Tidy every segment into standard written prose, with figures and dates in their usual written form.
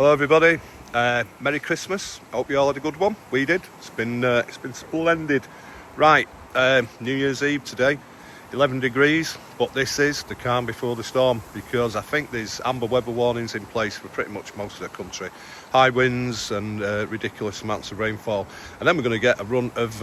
Hello everybody, Merry Christmas. Hope you all had a good one. We did. It's been splendid. Right, New Year's Eve today, 11 degrees, but this is the calm before the storm, because I think there's amber weather warnings in place for pretty much most of the country. High winds and ridiculous amounts of rainfall, and then we're going to get a run of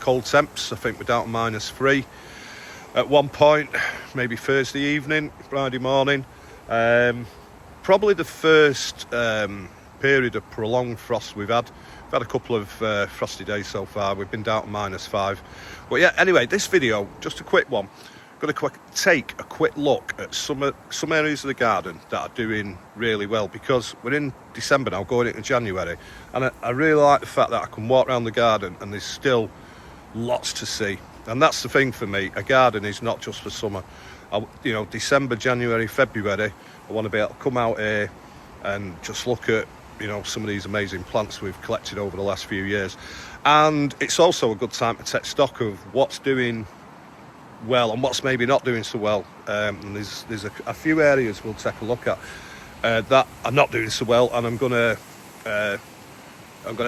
cold temps. I think we're down to -3 at one point, maybe Thursday evening, Friday morning. Probably the first period of prolonged frost we've had. We've had a couple of frosty days so far. We've been down to -5. But yeah, anyway, this video, just a quick one. I'm going to take a quick look at some areas of the garden that are doing really well, because we're in December now, going into January, and I really like the fact that I can walk around the garden and there's still lots to see. And that's the thing for me. A garden is not just for summer. December, January, February, I want to be able to come out here and just look at, some of these amazing plants we've collected over the last few years. And it's also a good time to take stock of what's doing well and what's maybe not doing so well. And there's a few areas we'll take a look at that are not doing so well, and I'm gonna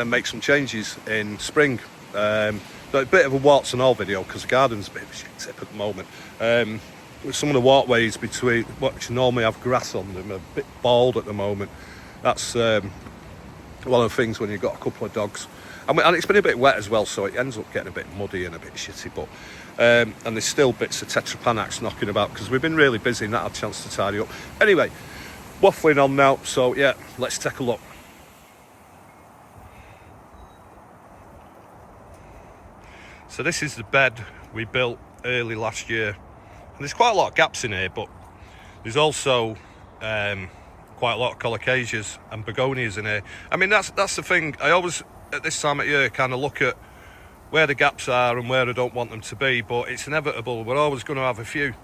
make some changes in spring. A bit of a warts and all video, because the garden's a bit of a shit tip at the moment. Some of the walkways between what normally have grass on them are a bit bald at the moment. That's one of the things when you've got a couple of dogs, and it's been a bit wet as well, so it ends up getting a bit muddy and a bit shitty. But and there's still bits of tetrapanax knocking about, because we've been really busy and not had a chance to tidy up. Anyway, waffling on now, so yeah, let's take a look. So this is the bed we built early last year. And there's quite a lot of gaps in here, but there's also quite a lot of colocasias and begonias in here. I mean, that's the thing. I always, at this time of year, kind of look at where the gaps are and where I don't want them to be, but it's inevitable. We're always going to have a few.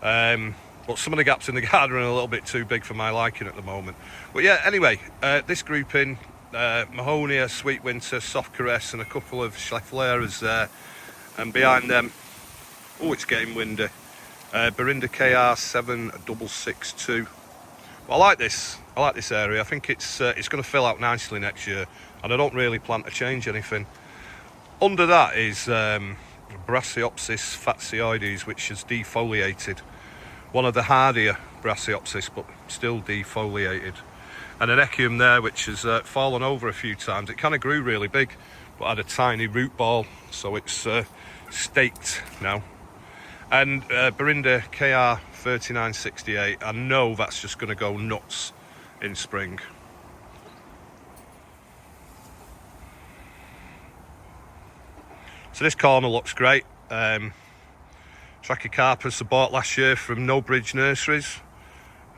But some of the gaps in the garden are a little bit too big for my liking at the moment. But yeah, anyway, this grouping, Mahonia, Sweet Winter, Soft Caress, and a couple of Scheffleras there. And behind them, oh, it's getting windy. Berinda KR 7662. Well, I like this area. I think it's going to fill out nicely next year, and I don't really plan to change anything. Under that is Brasseopsis fatsioides, which is defoliated. One of the hardier Brasseopsis, but still defoliated. And an Echium there, which has fallen over a few times. It kind of grew really big, but had a tiny root ball, so it's staked now. And Berinda KR 3968, I know that's just going to go nuts in spring. So this corner looks great. Trachycarpus I bought last year from No Bridge Nurseries.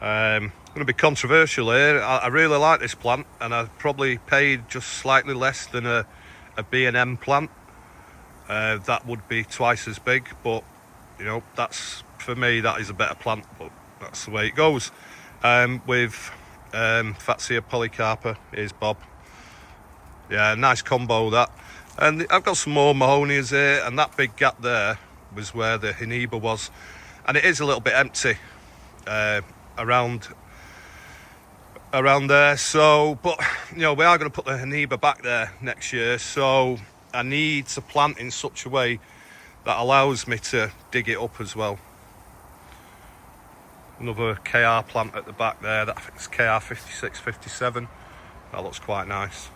Going to be controversial here. I really like this plant, and I probably paid just slightly less than a B&M plant. That would be twice as big, but that's, for me, that is a better plant, but that's the way it goes. With Fatsia polycarpa, here's Bob. Yeah, nice combo that. And I've got some more Mahonias here, and that big gap there was where the Heniba was, and it is a little bit empty around there. So, but we are going to put the Heniba back there next year, so I need to plant in such a way that allows me to dig it up as well. Another KR plant at the back there, that I think is KR 5657. That looks quite nice.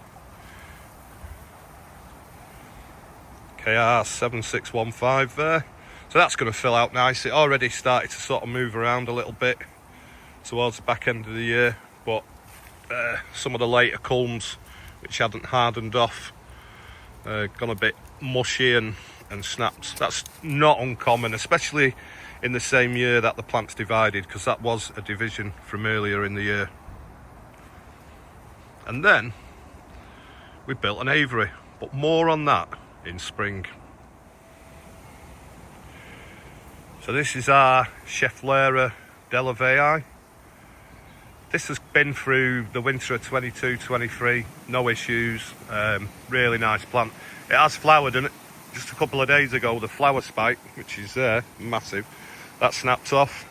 KR 7615 there. So that's going to fill out nice. It already started to sort of move around a little bit towards the back end of the year, but some of the later culms, which hadn't hardened off, gone a bit mushy and snapped. That's not uncommon, especially in the same year that the plant's divided, because that was a division from earlier in the year. And then we built an aviary, but more on that in spring. So this is our Schefflera Delavei. This has been through the winter of 22-23, no issues. Really nice plant. It has flowered, and just a couple of days ago the flower spike, which is there, massive, that snapped off.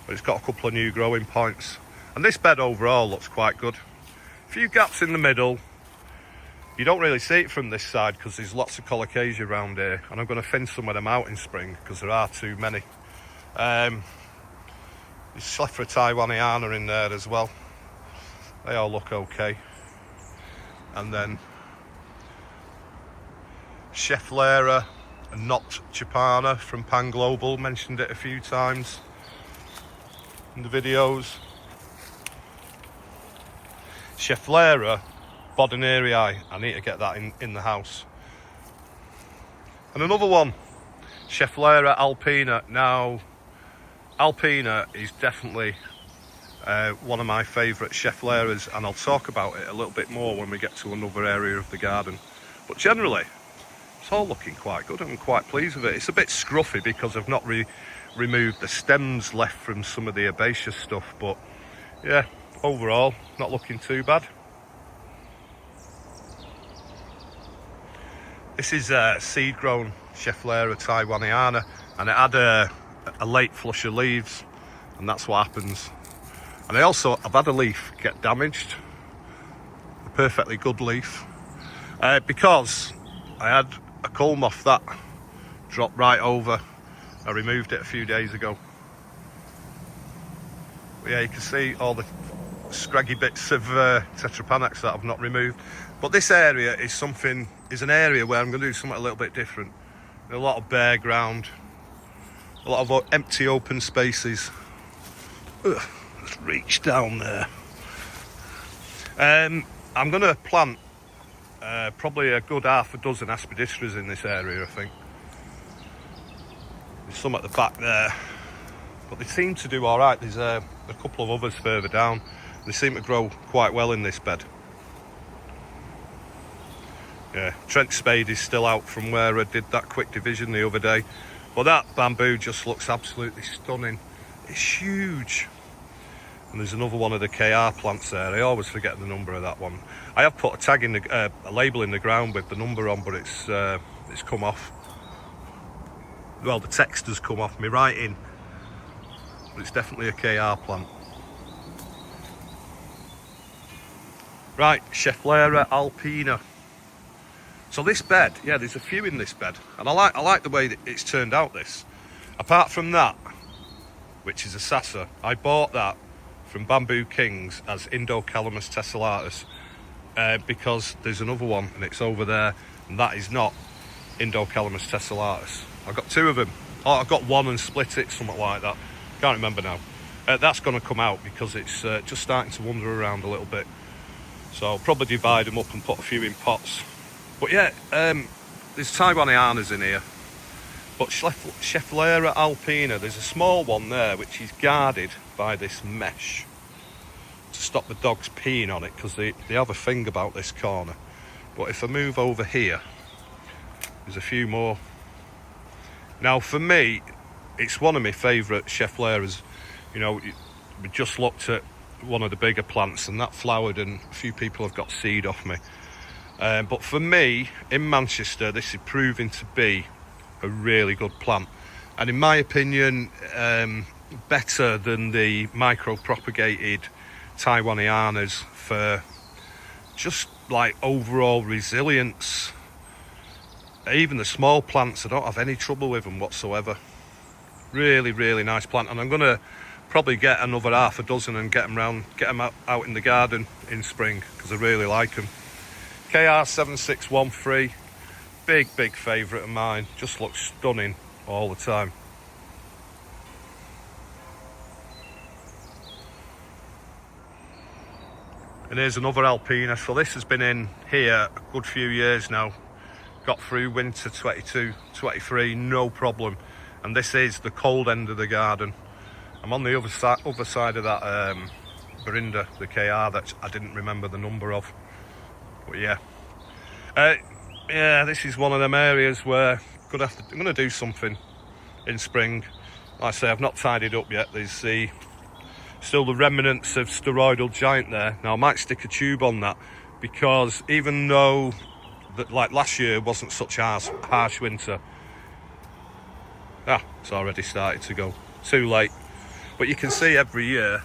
But it's got a couple of new growing points. And this bed overall looks quite good. A few gaps in the middle. You don't really see it from this side because there's lots of colocasia around here, and I'm going to thin some of them out in spring because there are too many. There's Schefflera Taiwaniana in there as well. They all look okay. And then Schefflera and not Chapana from Pan Global, mentioned it a few times in the videos. Schefflera Bodenerii, I need to get that in the house. And another one, Schefflera Alpina. Now, Alpina is definitely one of my favourite Scheffleras, and I'll talk about it a little bit more when we get to another area of the garden. But generally, it's all looking quite good. I'm quite pleased with it. It's a bit scruffy because I've not removed the stems left from some of the herbaceous stuff, but yeah, overall, not looking too bad. This is seed-grown Schefflera Taiwaniana, and it had a late flush of leaves, and that's what happens. And I've had a leaf get damaged, a perfectly good leaf, because I had a culm off that drop right over. I removed it a few days ago. But yeah, you can see all the scraggy bits of tetrapanax that I've not removed. But this area is an area where I'm going to do something a little bit different. A lot of bare ground, a lot of empty open spaces. Ugh, let's reach down there. I'm going to plant probably a good half a dozen aspidistras in this area, I think. There's some at the back there, but they seem to do all right. There's a couple of others further down. They seem to grow quite well in this bed. Yeah, trench spade is still out from where I did that quick division the other day, but that bamboo just looks absolutely stunning. It's huge. And there's another one of the KR plants there. I always forget the number of that one. I have put a tag in a label in the ground with the number on, but it's come off. Well, the text has come off my writing, but it's definitely a KR plant. Right, Schefflera Alpina. So this bed, yeah, there's a few in this bed, and I like the way that it's turned out. This, apart from that, which is a Sasa, I bought that from Bamboo Kings as Indocalamus tessellatus, because there's another one and it's over there, and that is not Indocalamus tessellatus. I've got two of them. Oh, I've got one and split it, something like that. Can't remember now. That's going to come out because it's just starting to wander around a little bit. So I'll probably divide them up and put a few in pots. But yeah, there's Taiwanianas in here. But Schefflera Alpina, there's a small one there which is guarded by this mesh to stop the dogs peeing on it, because they have a thing about this corner. But if I move over here, there's a few more. Now for me, it's one of my favourite Scheffleras. You know, we just looked at one of the bigger plants and that flowered, and a few people have got seed off me. But for me, in Manchester, this is proving to be a really good plant, and in my opinion, better than the micro-propagated Taiwanianas for just like overall resilience. Even the small plants, I don't have any trouble with them whatsoever. Really, really nice plant, and I'm going to probably get another half a dozen and get them out in the garden in spring, because I really like them. KR7613, big favourite of mine, just looks stunning all the time. And here's another Alpina. So this has been in here a good few years now. Got through winter 22, 23, no problem. And this is the cold end of the garden. I'm on the other side of that Berinda, the KR, that I didn't remember the number of. But yeah. Yeah, this is one of them areas where I'm going to do something in spring. Like I say, I've not tidied up yet. There's still the remnants of steroidal giant there. Now I might stick a tube on that, because even though that, like last year, wasn't such a harsh winter. It's already started to go. Too late. But you can see every year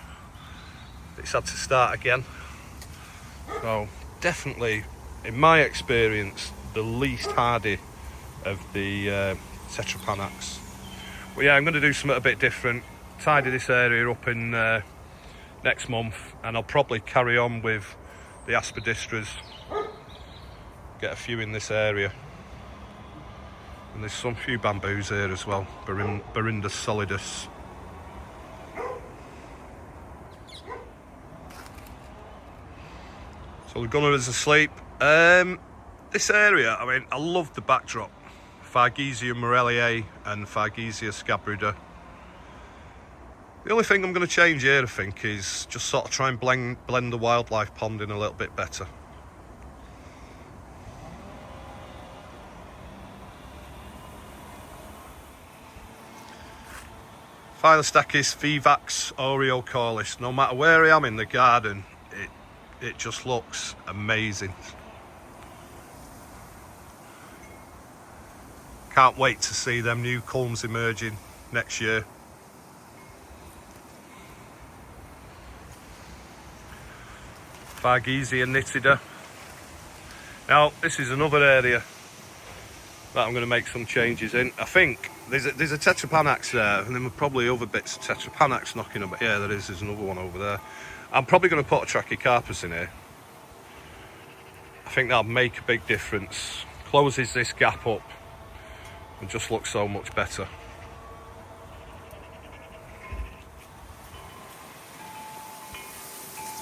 it's had to start again. So definitely, in my experience, the least hardy of the Tetrapanax. But yeah, I'm going to do something a bit different. Tidy this area up in next month, and I'll probably carry on with the Aspidistras. Get a few in this area. And there's some few bamboos here as well. Berindus solidus. So the gunner is asleep. This area, I mean, I love the backdrop. Fargesia morelliae and Fargesia scabruda. The only thing I'm going to change here, I think, is just sort of try and blend the wildlife pond in a little bit better. Phylostachys vivax oreocaulis. No matter where I am in the garden, it just looks amazing. Can't wait to see them new culms emerging next year. Fargesia nitida. Now this is another area that I'm going to make some changes in. I think there's a Tetrapanax there, and then probably other bits of Tetrapanax knocking about. Yeah, there is. There's another one over there. I'm probably going to put a Trachycarpus in here. I think that'll make a big difference. Closes this gap up and just looks so much better.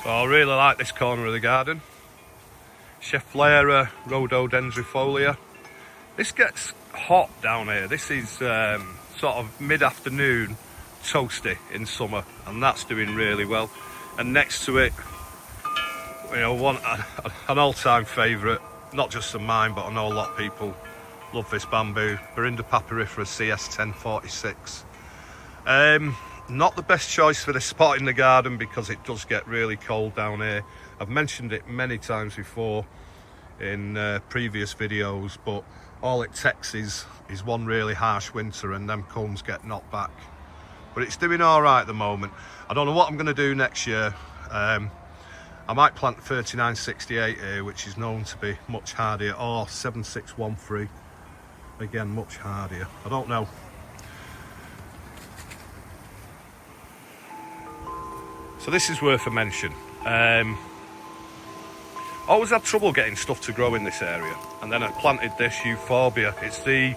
So I really like this corner of the garden. Schefflera rhododendrifolia. This gets hot down here. This is sort of mid-afternoon toasty in summer, and that's doing really well. And next to it, you know, an all-time favourite, not just of mine, but I know a lot of people love this bamboo, Berinda papyrifera CS1046. Not the best choice for this spot in the garden because it does get really cold down here. I've mentioned it many times before in previous videos, but all it takes is one really harsh winter and them culms get knocked back. But it's doing all right at the moment. I don't know what I'm going to do next year. I might plant 3968 here, which is known to be much hardier, or 7613, again much hardier. I don't know. So this is worth a mention. Always had trouble getting stuff to grow in this area, and then I planted this euphorbia. It's the,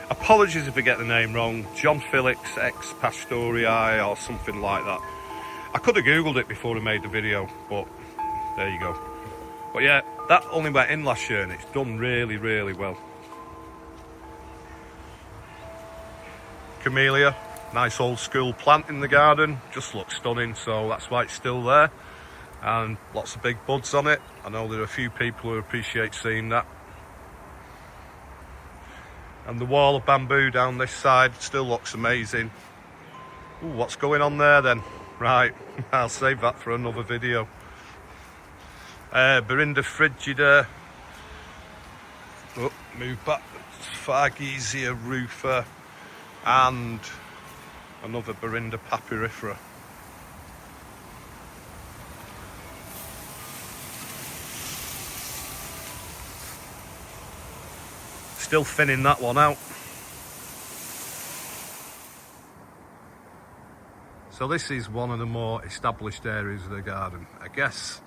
apologies if I get the name wrong, John Felix X Pastorii or something like that. I could have googled it before I made the video, but there you go. But yeah, that only went in last year and it's done really, really well. Camellia, nice old school plant in the garden, just looks stunning, so that's why it's still there. And lots of big buds on it. I know there are a few people who appreciate seeing that. And the wall of bamboo down this side still looks amazing. Ooh, what's going on there then? Right, I'll save that for another video. Berinda frigida. Oh, move back. Fargesia rufa. And another Berinda papyrifera. Still thinning that one out. So this is one of the more established areas of the garden. I guess,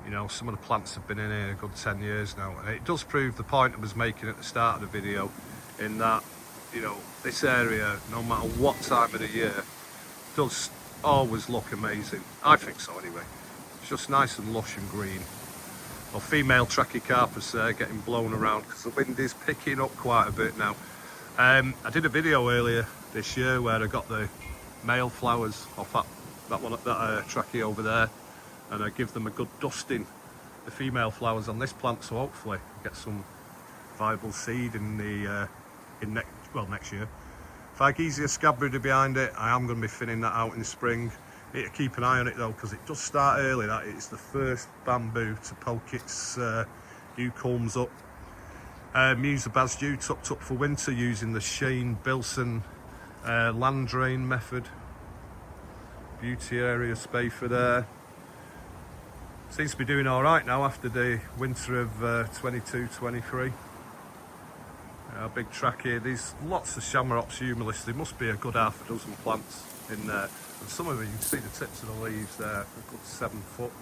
you know, some of the plants have been in here a good 10 years now, and it does prove the point I was making at the start of the video, in that, you know, this area, no matter what time of the year, does always look amazing. I think so anyway. It's just nice and lush and green. Well, female Trachycarpus there getting blown around because the wind is picking up quite a bit now. I did a video earlier this year where I got the male flowers off that trachy over there, and I give them a good dusting, the female flowers on this plant, so hopefully get some viable seed in the next year. Fargesia scabruda behind it. I am going to be thinning that out in the spring. Need to keep an eye on it though, because it does start early. That it's the first bamboo to poke its new culms up. Musa basdew tucked up for winter using the Shane Bilson land drain method. Beauty area spafer there. Seems to be doing all right now after the winter of 22-23. Big track here. There's lots of Shamrocks Humilis. There must be a good half a dozen plants in there, and some of them you can see the tips of the leaves there, a good 7 foot.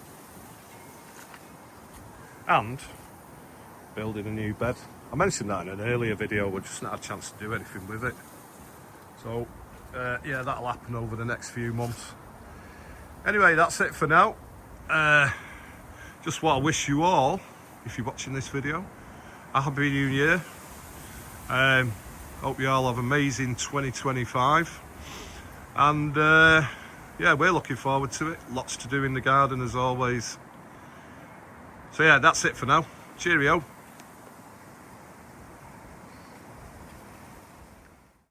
And building a new bed. I mentioned that in an earlier video, we just not had a chance to do anything with it. So yeah, that'll happen over the next few months. Anyway, that's it for now. Just want to wish you all, if you're watching this video, a happy new year. Hope you all have amazing 2025. And yeah, we're looking forward to it. Lots to do in the garden as always. So yeah, that's it for now. Cheerio.